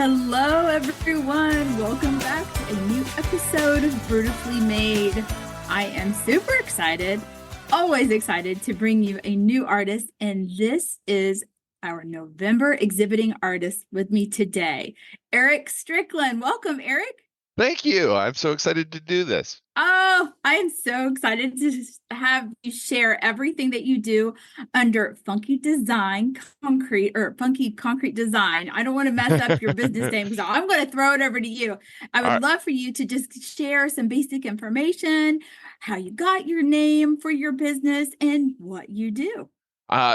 Hello, everyone. Welcome back to a new episode of Beautifully Made. I am super excited, always excited to bring you a new artist, and this is our November exhibiting artist with me today, Eric Strickland. Welcome, Eric. Thank you. I'm so excited to do this. Oh, I am so excited to have you share everything that you do under Funky Design Concrete or Funky Concrete Design. I don't want to mess up your business name, so I'm going to throw it over to you. I All would right. love for you to just share some basic information, how you got your name for your business, and what you do.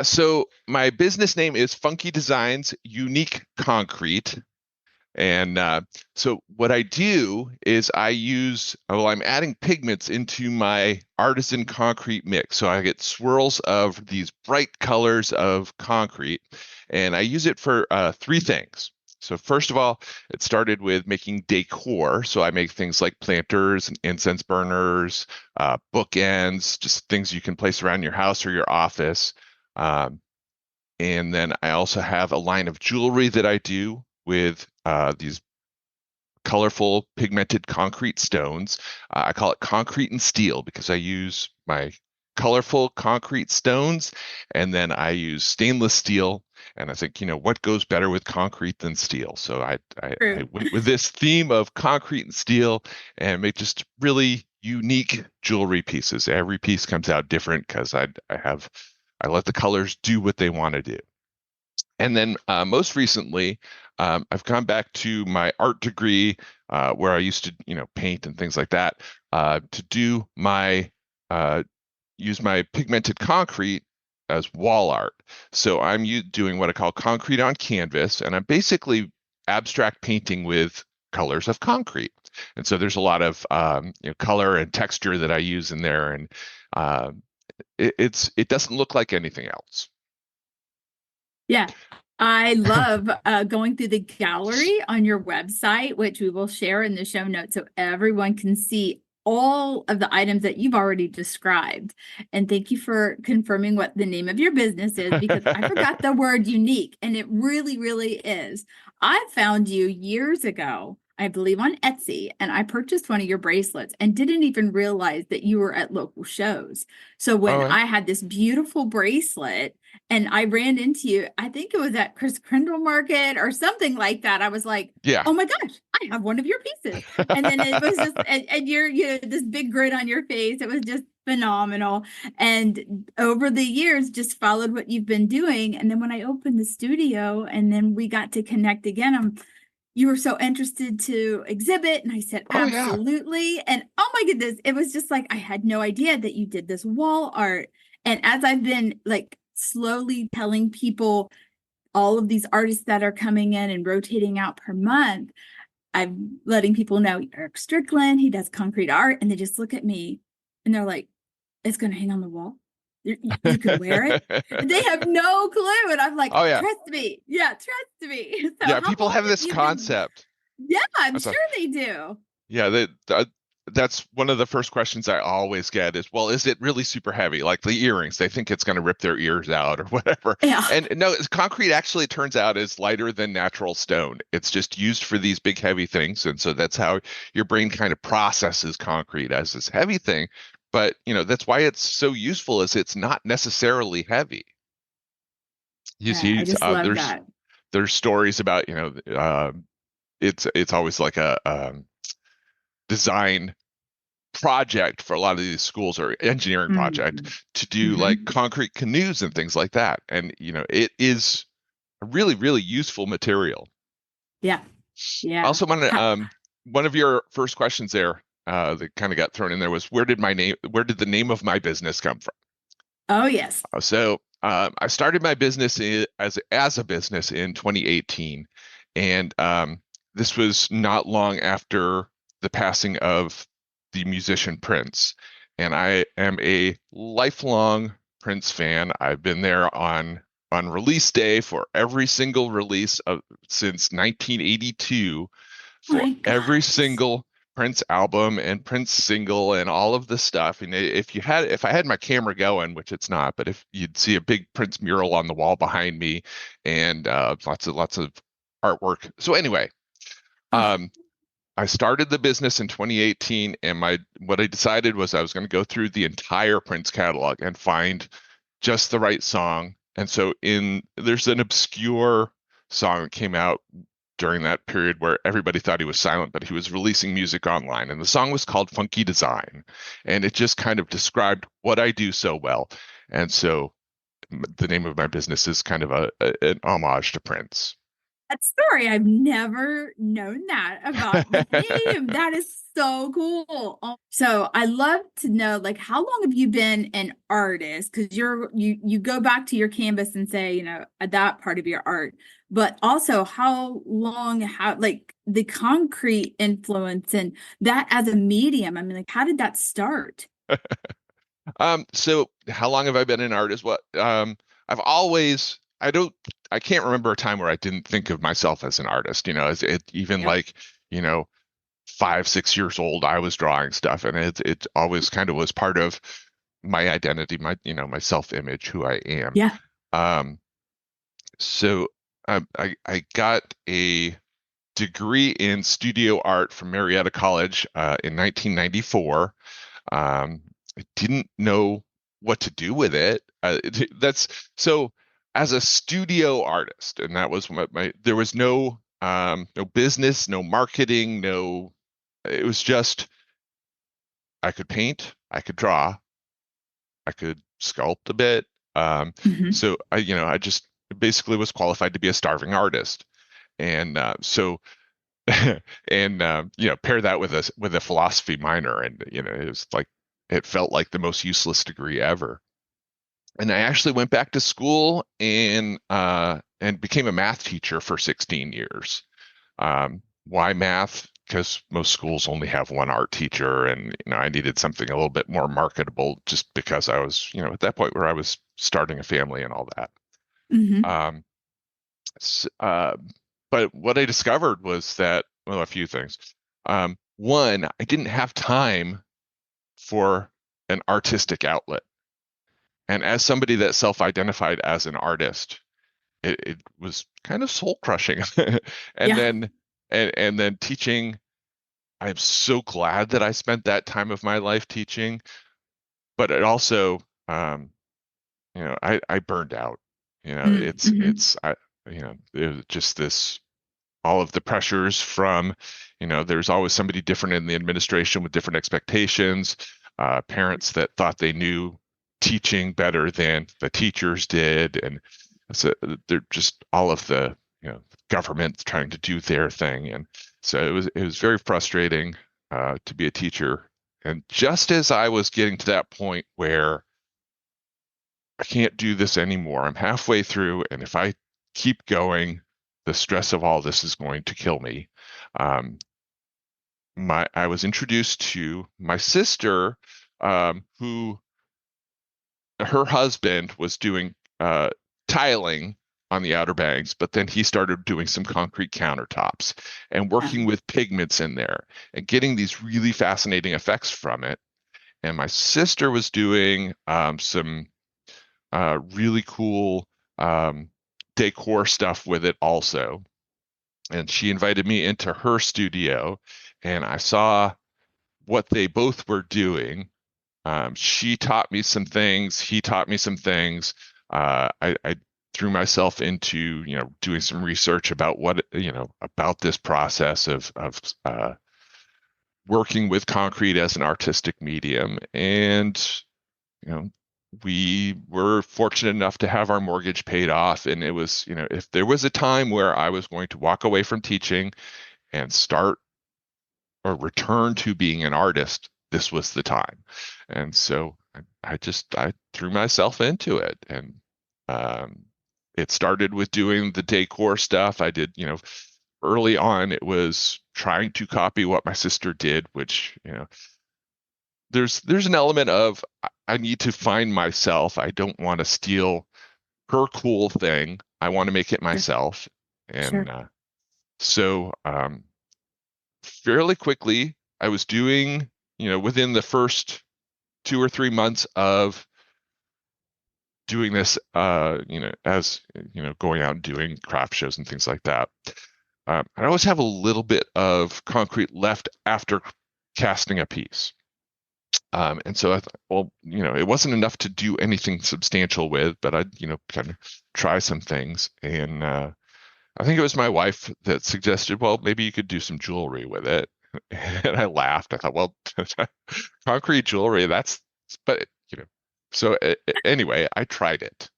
So my business name is Funky Designs Unique Concrete. And so what I do is I'm adding pigments into my artisan concrete mix. So I get swirls of these bright colors of concrete, and I use it for three things. So first of all, it started with making decor. So I make things like planters and incense burners, bookends, just things you can place around your house or your office. Um, and then I also have a line of jewelry that I do with these colorful pigmented concrete stones. I call it concrete and steel because I use my colorful concrete stones, and then I use stainless steel. And I think, what goes better with concrete than steel? So I True. went with this theme of concrete and steel and make just really unique jewelry pieces. Every piece comes out different because I let the colors do what they want to do. And then most recently, I've gone back to my art degree where I used to, paint and things like that to do use my pigmented concrete as wall art. So I'm doing what I call concrete on canvas, and I'm basically abstract painting with colors of concrete. And so there's a lot of color and texture that I use in there, and it doesn't look like anything else. Yeah. I love going through the gallery on your website, which we will share in the show notes so everyone can see all of the items that you've already described. And thank you for confirming what the name of your business is, because I forgot the word unique, and it really, really is. I found you years ago, I believe on Etsy, and I purchased one of your bracelets and didn't even realize that you were at local shows. So when Oh, I had this beautiful bracelet, and I ran into you, I think it was at Chris Kendall Market or something like that. I was like, yeah. oh my gosh, I have one of your pieces. And then it was just, and you're, this big grin on your face. It was just phenomenal. And over the years, just followed what you've been doing. And then when I opened the studio and then we got to connect again, you were so interested to exhibit. And I said, Oh, yeah. absolutely. And oh my goodness, it was just like, I had no idea that you did this wall art. And as I've been like slowly telling people all of these artists that are coming in and rotating out per month, I'm letting people know Eric Strickland, he does concrete art. And they just look at me and they're like, it's going to hang on the wall. You can wear it. They have no clue. And I'm like, Oh, yeah. trust me. Yeah, trust me. So Yeah, how people long have have this you been? concept. Yeah, I'm I'm sorry. sure they do. Yeah, that's one of the first questions I always get is, well, is it really super heavy? Like the earrings, they think it's going to rip their ears out or whatever. Yeah. And no, concrete actually turns out is lighter than natural stone. It's just used for these big heavy things. And so that's how your brain kind of processes concrete as this heavy thing. But, that's why it's so useful is it's not necessarily heavy. You Yeah, see, I just love that. there's stories about, it's always like a design project for a lot of these schools or engineering project Mhm. to do like Mhm. concrete canoes and things like that. And it is a really, really useful material. Yeah. I Yeah. also want to one of your first questions there that kind of got thrown in there was where did the name of my business come from? Oh, yes. So I started my business as a business in 2018, and this was not long after the passing of the musician Prince. And I am a lifelong Prince fan. I've been there on release day for every single release since 1982 for My every gosh. single Prince album and Prince single and all of the stuff. And if I had my camera going, which it's not, but if you'd see a big Prince mural on the wall behind me and lots of artwork. So anyway, Oh, um, I started the business in 2018, and my what I decided was I was going to go through the entire Prince catalog and find just the right song. And so in there's an obscure song that came out during that period where everybody thought he was silent, but he was releasing music online. And the song was called Funky Design. And it just kind of described what I do so well. And so the name of my business is kind of an homage to Prince. that story. I've never known that about the name. That is so cool. So I love to know, like, how long have you been an artist? Because you go back to your canvas and say, that part of your art, but also how long, how like the concrete influence and that as a medium. I mean, like, how did that start? So how long have I been an artist? I've always, I can't remember a time where I didn't think of myself as an artist. Even Yep. like, 5, 6 years old, I was drawing stuff, and it always kind of was part of my identity, my self-image, who I am. Yeah. Um, so I got a degree in studio art from Marietta College in 1994. I didn't know what to do with it. That's so as a studio artist, and that was there was no business, no marketing, no. It was just I could paint, I could draw, I could sculpt a bit. Um, Hmm. so I just basically was qualified to be a starving artist, and and pair that with a philosophy minor, and it was like it felt like the most useless degree ever. And I actually went back to school and became a math teacher for 16 years. Why math? Because most schools only have one art teacher, and I needed something a little bit more marketable, just because I was at that point where I was starting a family and all that. Hmm. Um, s- uh, but what I discovered was that, well, a few things. One, I didn't have time for an artistic outlet. And as somebody that self-identified as an artist, it was kind of soul crushing. And Yeah. then and then teaching, I'm so glad that I spent that time of my life teaching, but it also I burned out. Mm-hmm. It was just this all of the pressures from, there's always somebody different in the administration with different expectations, parents that thought they knew teaching better than the teachers did, and so they're just all of the, government trying to do their thing, and so it was very frustrating to be a teacher. And just as I was getting to that point where I can't do this anymore. I'm halfway through, and if I keep going, the stress of all this is going to kill me. Um, I was introduced to my sister, who her husband was doing tiling on the Outer Banks, but then he started doing some concrete countertops and working with pigments in there and getting these really fascinating effects from it. And my sister was doing some really cool um, decor stuff with it also. And she invited me into her studio, and I saw what they both were doing. She taught me some things, he taught me some things. I threw myself into, doing some research about about this process of working with concrete as an artistic medium. And you know, we were fortunate enough to have our mortgage paid off. And it was, if there was a time where I was going to walk away from teaching and start or return to being an artist, this was the time. And so I threw myself into it. And um, it started with doing the decor stuff. I did, early on, it was trying to copy what my sister did, which, there's an element of I need to find myself. I don't want to steal her cool thing. I want to make it Sure. myself. And Sure. fairly quickly, I was doing, within the first 2 or 3 months of doing this, as going out and doing craft shows and things like that. I always have a little bit of concrete left after casting a piece. And so I thought, well, it wasn't enough to do anything substantial with, but I'd, kind of try some things. And I think it was my wife that suggested, well, maybe you could do some jewelry with it. And I laughed. I thought, well, concrete jewelry, but, so anyway, I tried it.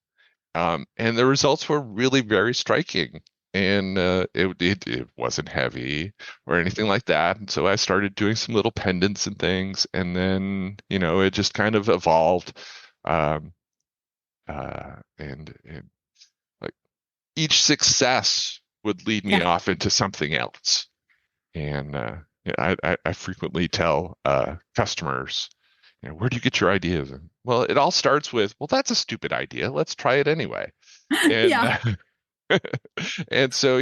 And the results were really very striking. And it wasn't heavy or anything like that. And so I started doing some little pendants and things. And then, it just kind of evolved. Um, and like each success would lead me Yeah. off into something else. And yeah, I frequently tell customers, where do you get your ideas? And, well, it all starts with, well, that's a stupid idea. Let's try it anyway. And Yeah. and so,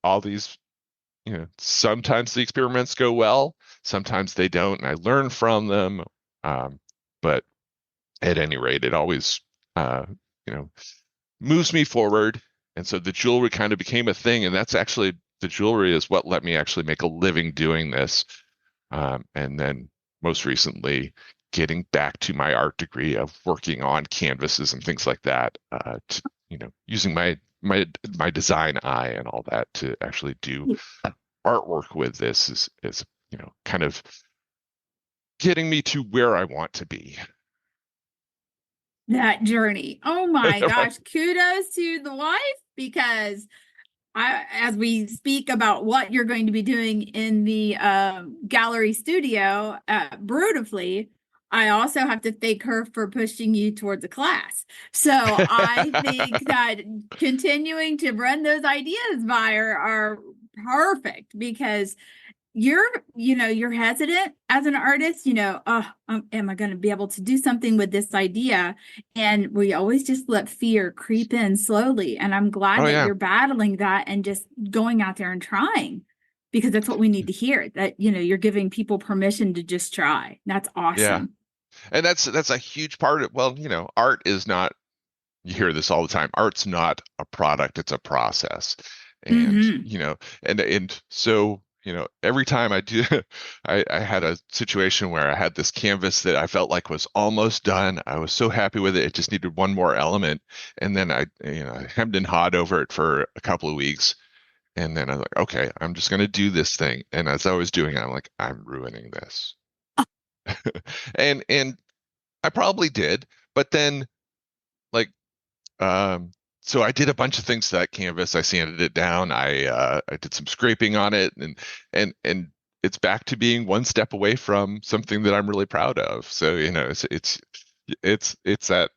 all these, sometimes the experiments go well, sometimes they don't, and I learn from them. But at any rate, it always, you know, moves me forward. And so the jewelry kind of became a thing, and that's actually the jewelry is what let me actually make a living doing this. And then most recently, getting back to my art degree of working on canvases and things like that, using my design eye and all that to actually do artwork with this is kind of getting me to where I want to be. That journey. Oh my gosh. Kudos to the wife, because as we speak about what you're going to be doing in the gallery studio beautifully, I also have to thank her for pushing you towards a class. So I think that continuing to run those ideas by her are perfect, because you're hesitant as an artist, oh, am I going to be able to do something with this idea? And we always just let fear creep in slowly. And I'm glad Oh that yeah, you're battling that and just going out there and trying, because that's what we need to hear, that, you're giving people permission to just try. That's yeah, awesome. and that's a huge part of, well, art is not, you hear this all the time, art's not a product, it's a process. And Hmm. and so every time I do I had a situation where I had this canvas that I felt like was almost done. I was so happy with it, it just needed one more element. And then I hemmed and hawed over it for a couple of weeks, and then I was like, okay, I'm just going to do this thing. And as I was doing it, I'm like, I'm ruining this. And I probably did, but then, like, um, so I did a bunch of things to that canvas. I sanded it down. I did some scraping on it, and it's back to being one step away from something that I'm really proud of. So it's that,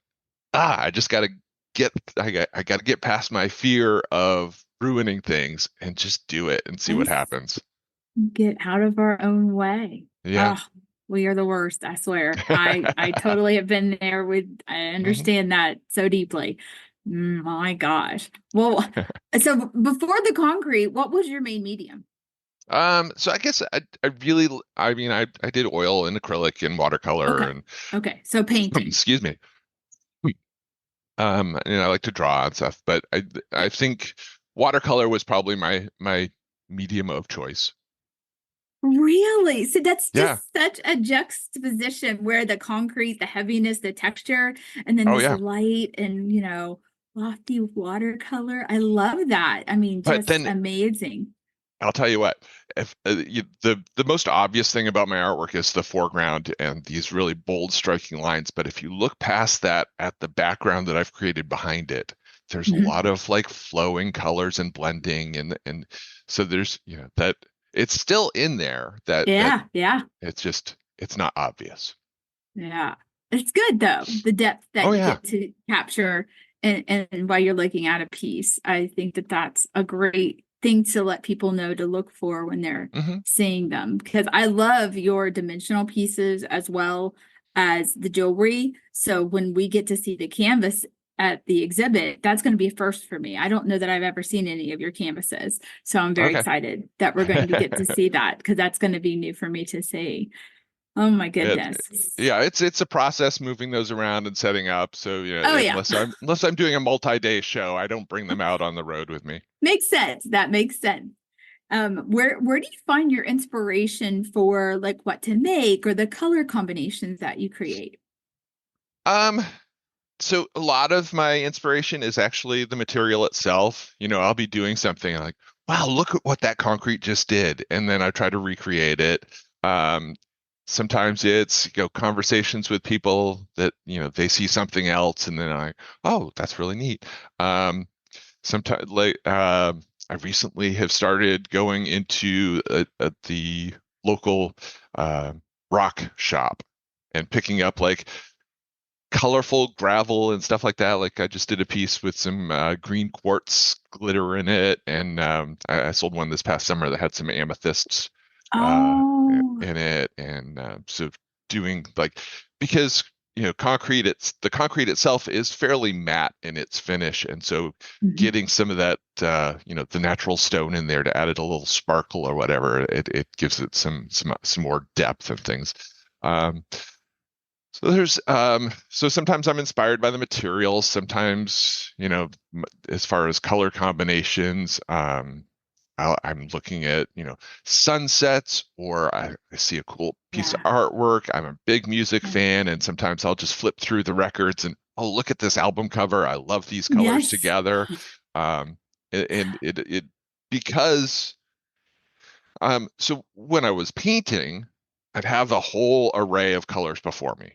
I just got to I got to get past my fear of ruining things and just do it and see what Let's happens. get out of our own way. Yeah. Oh, we are the worst, I swear. I totally have been there I hmm understand that so deeply. My gosh. Well, so before the concrete, what was your main medium? So I guess I really, I mean, I did oil and acrylic and watercolor Okay. and Okay. So painting. excuse me. And I like to draw and stuff, but I Yeah. think watercolor was probably my medium of choice. Really? So that's Yeah. just such a juxtaposition, where the concrete, the heaviness, the texture, and then Oh this yeah. light and, lofty watercolor. I love that. I mean, But just then amazing. I'll tell you what, if the most obvious thing about my artwork is the foreground and these really bold, striking lines. But if you look past that at the background that I've created behind it, there's a Mhm. lot of like flowing colors and blending, and so there's that it's still in there, that Yeah. Yeah. it's not obvious. Yeah. It's good though, the depth Oh that you yeah. get to capture, and while you're looking at a piece. I think that that's a great thing to let people know to look for when they're hmm seeing them, because I love your dimensional pieces as well as the jewelry. So when we get to see the canvas at the exhibit, that's going to be a first for me. I don't know that I've ever seen any of your canvases. So I'm very Okay. excited that we're going to get to see that, because that's going to be new for me to see. Oh my It, goodness. yeah, it's a process moving those around and setting up. So, Oh yeah. unless I'm doing a multi-day show, I don't bring them out on the road with me. Makes sense. That makes sense. Where do you find your inspiration for like what to make or the color combinations that you create? Um, so a lot of my inspiration is actually the material itself. I'll be doing something like, wow, look at what that concrete just did, and then I try to recreate it. Um, Sometimes it's, conversations with people that, they see something else, and then oh, that's really neat. Sometimes like I recently have started going into the local uh, rock shop and picking up like colorful gravel and stuff like that. Like I just did a piece with some green quartz glitter in it, and I sold one this past summer that had some amethysts uh, Oh, in it, and so doing like because concrete the concrete itself is fairly matte in its finish, and so mhm. getting some of that the natural stone in there to add it a little sparkle or whatever, it gives it some more depth and things. Um, so sometimes I'm inspired by the materials. Sometimes, as far as color combinations, I'm looking at, sunsets, or I see a cool piece of Yeah. artwork. I'm a big music Yeah. fan, and sometimes I'll just flip through the records and, oh, look at this album cover. I love these colors Yes. together. Um, and it because so when I was painting, I'd have a whole array of colors before me.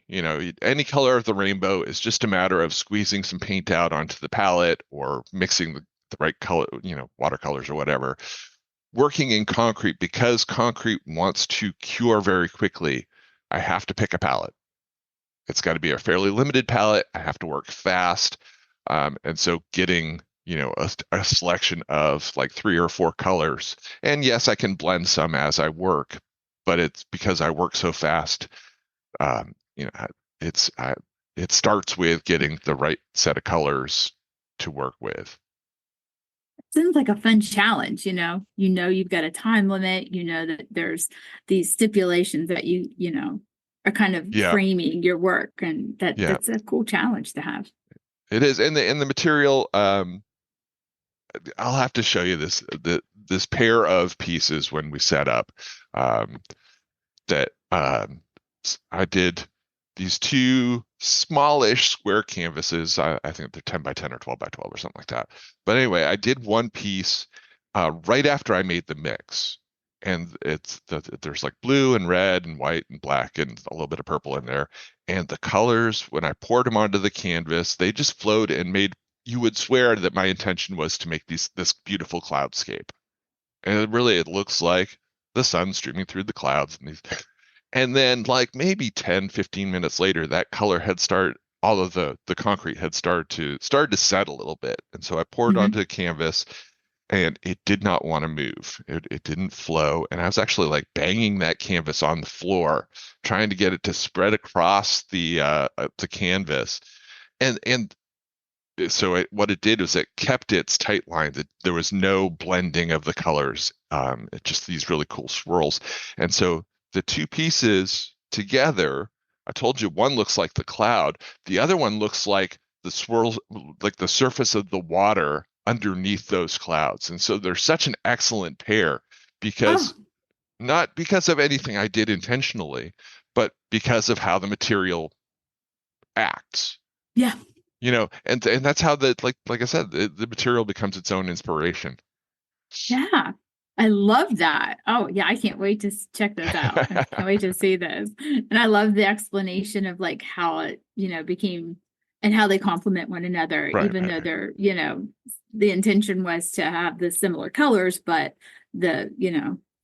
Any color of the rainbow is just a matter of squeezing some paint out onto the palette or mixing the right color, watercolors or whatever. Working in concrete, because concrete wants to cure very quickly, I have to pick a palette. It's got to be a fairly limited palette. I have to work fast. And so getting, a selection of like 3 or 4 colors. And yes, I can blend some as I work, but it's because I work so fast. Um, you know, it's it starts with getting the right set of colors to work with. Sounds like a fun challenge, you've got a time limit, that there's these stipulations that are kind of Yeah, framing your work, and yeah, that's a cool challenge to have. it is. And the material, I'll have to show you this pair of pieces when we set up. Um, that I did these two smallish square canvases. I think they're 10 by 10 or 12 by 12 or something like that. But anyway, I did one piece right after I made the mix. And there's like blue and red and white and black and a little bit of purple in there. And the colors, when I poured them onto the canvas, they just flowed and made, you would swear that my intention was to make this beautiful cloudscape. And it looks like the sun streaming through the clouds and then like maybe 10, 15 minutes later, that color had started all of the concrete had started to set a little bit. And so I poured Mhm. onto the canvas, and it did not want to move. It didn't flow. And I was actually like banging that canvas on the floor, trying to get it to spread across the canvas. And so what it did was it kept its tight line. That there was no blending of the colors. Just these really cool swirls. And so the two pieces together, I told you one looks like the cloud, the other one looks like the swirls, like the surface of the water underneath those clouds. And so they're such an excellent pair Oh, because not because of anything I did intentionally, but because of how the material acts. yeah. And that's how like I said, the material becomes its own inspiration. Yeah. I love that. Oh, yeah, I can't wait to check those out. I can't wait to see those. And I love the explanation of like how it, became and how they complement one another, Right, even right, though right. the intention was to have the similar colors, but the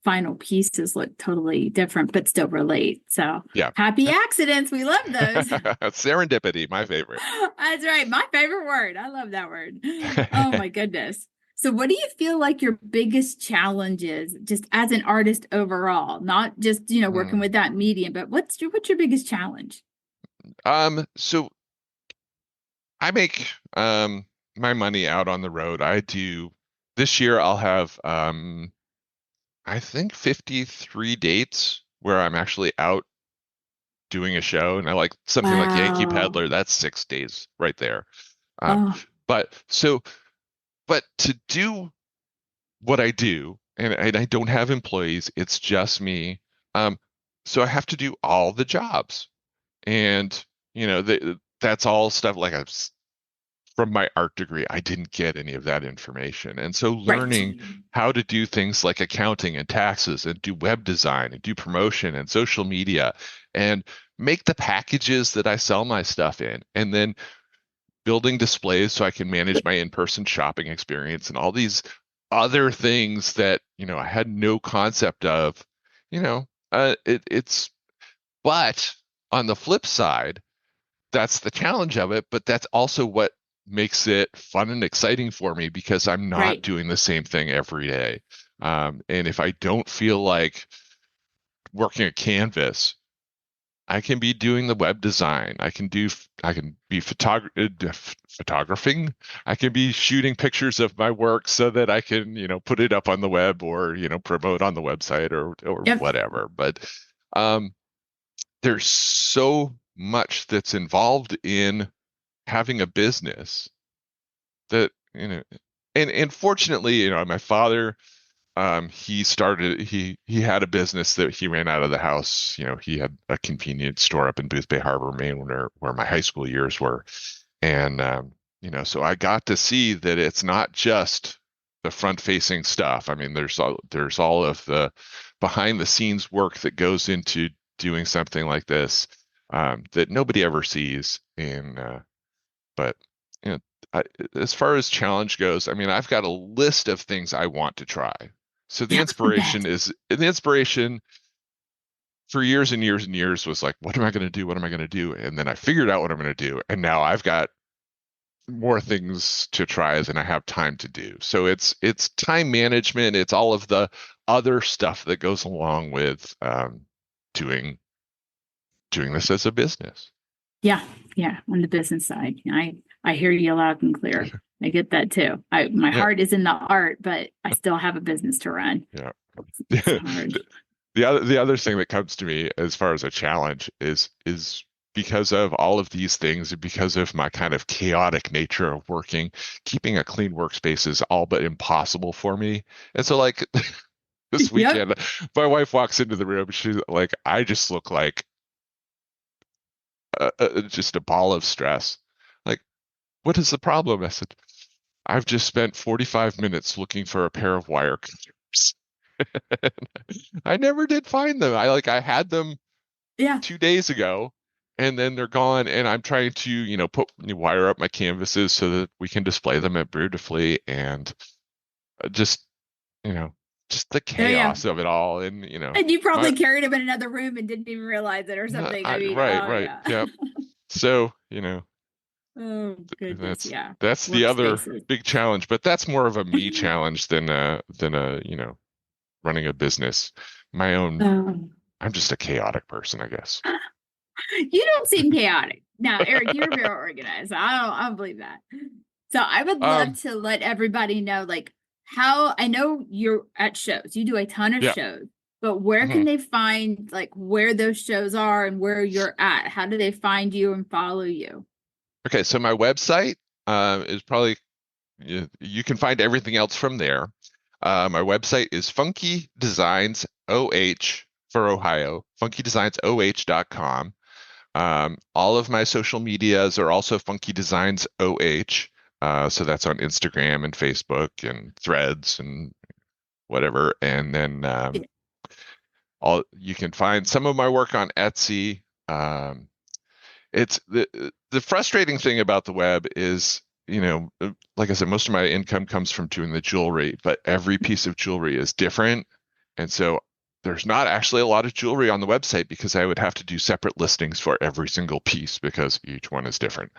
final pieces look totally different, but still relate. So Yeah. happy accidents. We love those. Serendipity, my favorite. That's right. My favorite word. I love that word. Oh my goodness. So what do you feel like your biggest challenge is just as an artist overall, not just, working Hmm. with that medium, but what's your biggest challenge? So I make my money out on the road. I do this year I'll have I think 53 dates where I'm actually out doing a show. And I like something like Yankee Wow. Peddler, that's 6 days right there. Um, Oh, but so, but to do what I do, and I don't have employees, it's just me. Um, so I have to do all the jobs. And, that's all stuff like from my art degree, I didn't get any of that information. And so right. learning how to do things like accounting and taxes and do web design and do promotion and social media and make the packages that I sell my stuff in, and then building displays so I can manage my in-person shopping experience and all these other things that, I had no concept of, it's, but on the flip side, that's the challenge of it, but that's also what makes it fun and exciting for me because I'm not Right. doing the same thing every day. And if I don't feel like working a canvas, I can be doing the web design. I can be photographing. I can be shooting pictures of my work so that I can, put it up on the web or, promote on the website or Yep. whatever. But um, there's so much that's involved in having a business that, and fortunately, my father, he had a business that he ran out of the house. He had a convenience store up in Boothbay Harbor, Maine, where my high school years were. And, so I got to see that it's not just the front facing stuff. I mean, there's all of the behind the scenes work that goes into doing something like this, that nobody ever sees. But you know, I, as far as challenge goes, I mean, I've got a list of things I want to try. So Yeah. I bet. the inspiration for years and years and years was like, what am I going to do? What am I going to do? And then I figured out what I'm going to do. And now I've got more things to try than I have time to do. So it's time management. It's all of the other stuff that goes along with doing doing this as a business. Yeah. Yeah. On the business side, I hear you loud and clear. I get that too. My Yeah, heart is in the art, but I still have a business to run. yeah. It's hard. The other thing that comes to me as far as a challenge is because of all of these things and because of my kind of chaotic nature of working, keeping a clean workspace is all but impossible for me. And so like this Yep. weekend, my wife walks into the room, she's like, I just look like just a ball of stress. Like, what is the problem? I said, I've just spent 45 minutes looking for a pair of wire cutters. I never did find them. I had them Yeah. 2 days ago, and then they're gone. And I'm trying to, wire up my canvases so that we can display them at Beautifully, and just, you know, just the Oh yeah. chaos of it all. And And you my, probably carried him in another room and didn't even realize it or something. I mean, right, oh right, yeah. yeah. So, Oh goodness, that's yeah. that's the other Workspaces. big challenge, but that's more of a me challenge than a running a business. My own, Um, I'm just a chaotic person, I guess. you don't seem chaotic. Now, Eric, you're very organized. I don't believe that. So I would Um, love to let everybody know, like, how I know you're at shows. You do a ton of yeah. shows, but where can Mhm. they find like where those shows are and where you're at? How do they find you and follow you? Okay, so my website is probably you can find everything else from there. My website is Funky Designs OH for Ohio, funkydesigns oh.com. All of my social medias are also Funky Designs OH. So that's on Instagram and Facebook and Threads and whatever. And then all you can find some of my work on Etsy. It's the frustrating thing about the web is, like I said, most of my income comes from doing the jewelry, but every piece of jewelry is different. And so there's not actually a lot of jewelry on the website because I would have to do separate listings for every single piece because each one is different.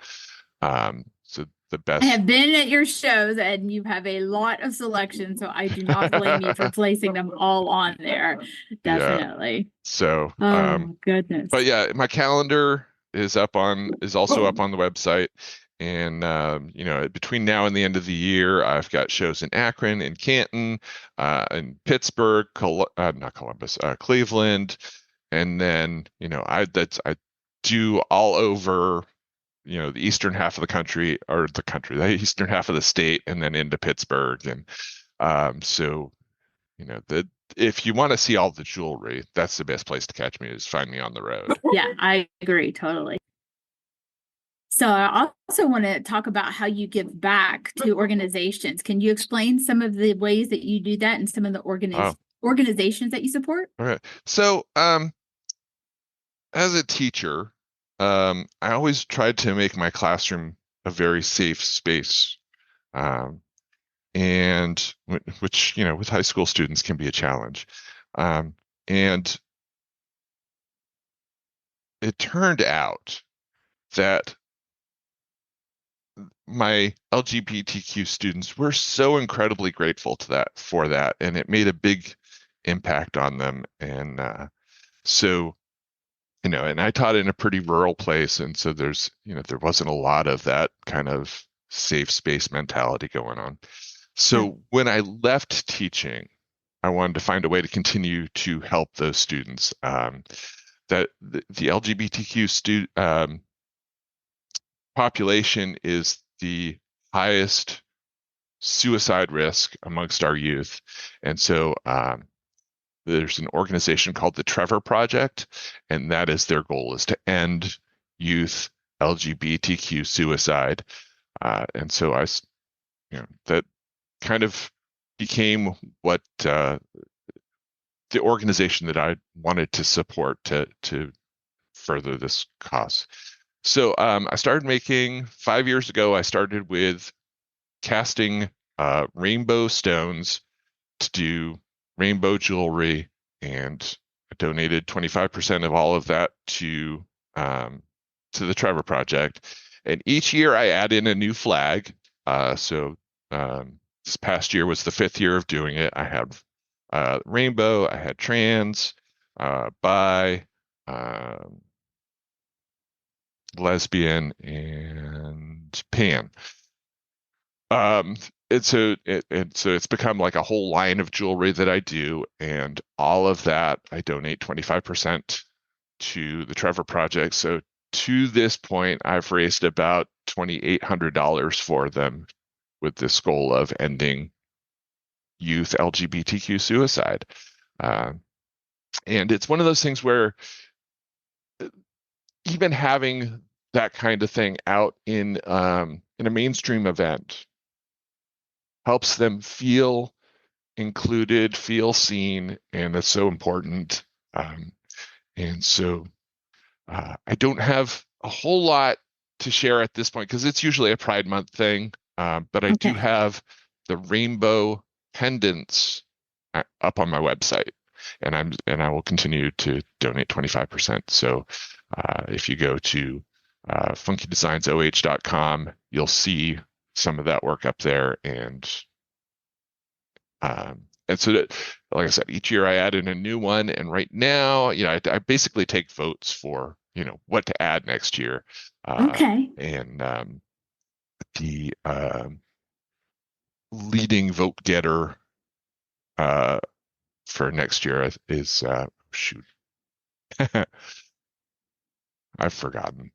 So the I best, have been at your shows and you have a lot of selection, so I do not blame you for placing them all on there. yeah. Definitely. So, Oh, but goodness. yeah, my calendar is also up on the website. And between now and the end of the year, I've got shows in Akron, in Canton, in Pittsburgh, not Columbus, Cleveland, And then, I do all over, the eastern half of the country, or the eastern half of the state, and then into Pittsburgh. And so, the if you want to see all the jewelry, that's the best place to catch me, is find me on the road. Yeah, I agree totally. So I also want to talk about how you give back to organizations. Can you explain some of the ways that you do that and some of the Oh, organizations that you support? all right. So, as a teacher, I always tried to make my classroom a very safe space. Um, and which, with high school students can be a challenge. And it turned out that my LGBTQ students were so incredibly grateful to that for that, and it made a big impact on them. And so, and I taught in a pretty rural place, and so there wasn't a lot of that kind of safe space mentality going on. Yeah. So when I left teaching, I wanted to find a way to continue to help those students. That the LGBTQ population is the highest suicide risk amongst our youth. And so there's an organization called the Trevor Project, and that is their goal, is to end youth LGBTQ suicide. And so that kind of became what the organization that I wanted to support to further this cause. So I started making 5 years ago. I started with casting rainbow stones to do rainbow jewelry, and I donated 25% of all of that to the Trevor Project. And each year I add in a new flag. So this past year was the 5th year of doing it. I had rainbow, I had trans, bi, um, lesbian, and pan. Um, and so it's become like a whole line of jewelry that I do, and all of that I donate 25% to the Trevor Project. So to this point, I've raised about $2,800 for them, with this goal of ending youth LGBTQ suicide. Um, and it's one of those things where even having that kind of thing out in a mainstream event helps them feel included, feel seen, and that's so important. And so I don't have a whole lot to share at this point, because it's usually a Pride Month thing. But I do Okay. have the rainbow pendants up on my website, and I will continue to donate 25%. So if you go to funkydesigns.oh.com, you'll see some of that work up there. And so that, like I said, each year I add in a new one. And right now, I basically take votes for, what to add next year. Okay. And the leading vote getter for next year is, shoot, I've forgotten.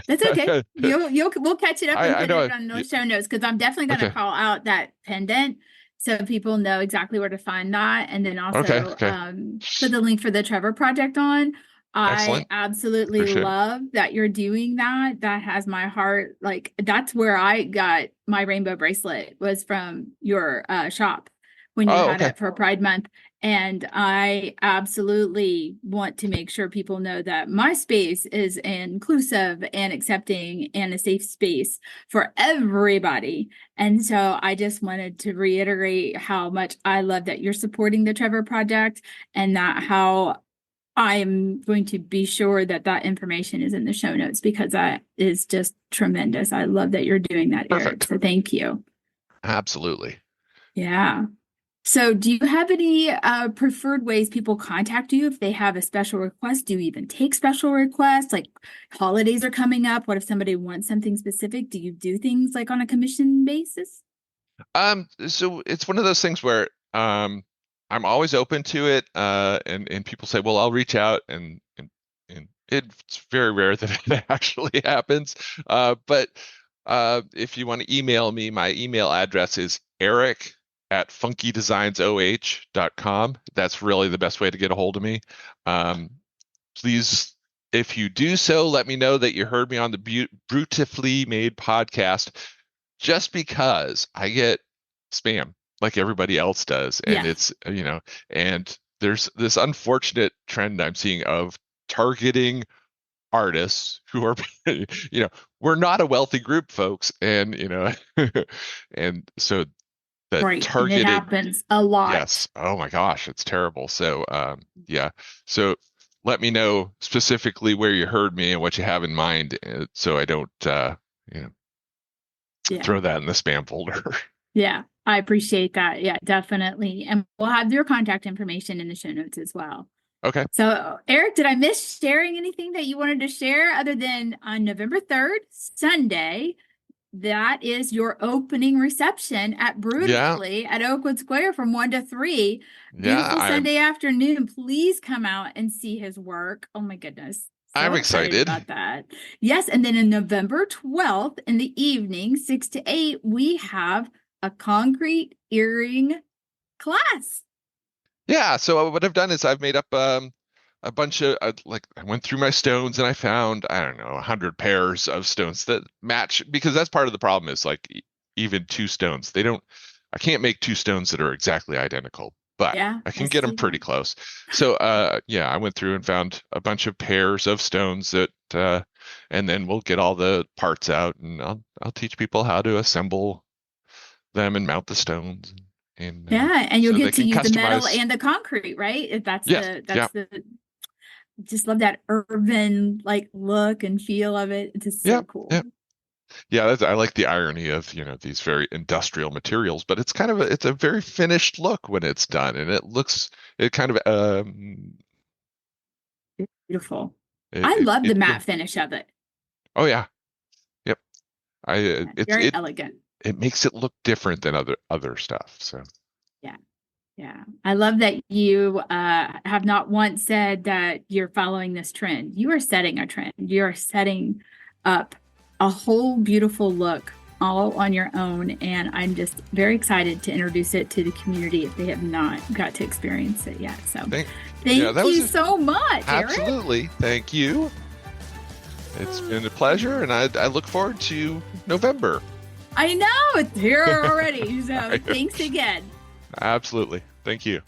That's okay. We'll catch it up and I put know. it on those show notes, because I'm definitely going to Okay. call out that pendant so people know exactly where to find that, and then Okay. also Okay. put the link for the Trevor Project on. I Excellent. absolutely Appreciate it. love that you're doing that. That has my heart. Like, that's where I got my rainbow bracelet, was from your shop when you Oh, had okay. it for Pride Month. And I absolutely want to make sure people know that my space is inclusive and accepting and a safe space for everybody. And so I just wanted to reiterate how much I love that you're supporting the Trevor Project, and that how I am going to be sure that that information is in the show notes, because that is just tremendous. I love that you're doing that, Eric. Perfect. So thank you. Absolutely. Yeah. So, do you have any preferred ways people contact you if they have a special request? Do you even take special requests? Like, holidays are coming up. What if somebody wants something specific? Do you do things like on a commission basis? So it's one of those things where I'm always open to it. And people say, well, I'll reach out, and it's very rare that it actually happens. But if you want to email me, my email address is eric@funkydesigns.oh.com. That's really the best way to get a hold of me. Um, Please, if you do so, let me know that you heard me on the Beautifully Made podcast, just because I get spam like everybody else does. And Yeah, and there's this unfortunate trend I'm seeing of targeting artists who are, we're not a wealthy group, folks. And, and so the right. And it targeted. happens a lot. Yes. Oh my gosh, it's terrible. So, yeah. So let me know specifically where you heard me and what you have in mind, so I don't, you know, Yeah. throw that in the spam folder. Yeah. I appreciate that. Yeah, definitely. And we'll have your contact information in the show notes as well. Okay. So, Eric, did I miss sharing anything that you wanted to share other than on November 3rd, Sunday? That is your opening reception at Yeah. Brutalfully at Oakwood Square from 1 to 3. Yeah. Beautiful Sunday afternoon. Please come out and see his work. Oh my goodness. So I'm excited excited. about that. Yes. And then in November 12th in the evening, 6 to 8, we have a concrete earring class. Yeah. So what I've done is I've made up, a bunch of, like, I went through my stones and I found, I don't know, 100 pairs of stones that match, because that's part of the problem is like even two stones, I can't make two stones that are exactly identical, but Yeah, I I can get them see pretty that. close. So, yeah, I went through and found a bunch of pairs of stones that, and then we'll get all the parts out, and I'll teach people how to assemble them and mount the stones, and Yeah, and you'll so they get to can use the metal customize. and the concrete, right? If that's Yes. Yeah. the just love that urban like look and feel of it. It's just Yeah. so cool. Yeah. Yeah, I like the irony of, these very industrial materials, but it's a very finished look when it's done, and it kind of, Beautiful. it, I it, love the it yeah. matte finish of it. Oh yeah. Yep. Yeah, very elegant. It makes it look different than other stuff. So Yeah. Yeah. I love that you have not once said that you're following this trend. You are setting a trend. You are setting up a whole beautiful look all on your own. And I'm just very excited to introduce it to the community if they have not got to experience it yet. So yeah, thank you so much, Eric. absolutely. Thank you. It's been a pleasure, and I look forward to November. I know it's here already. So Right. thanks again. Absolutely. Thank you.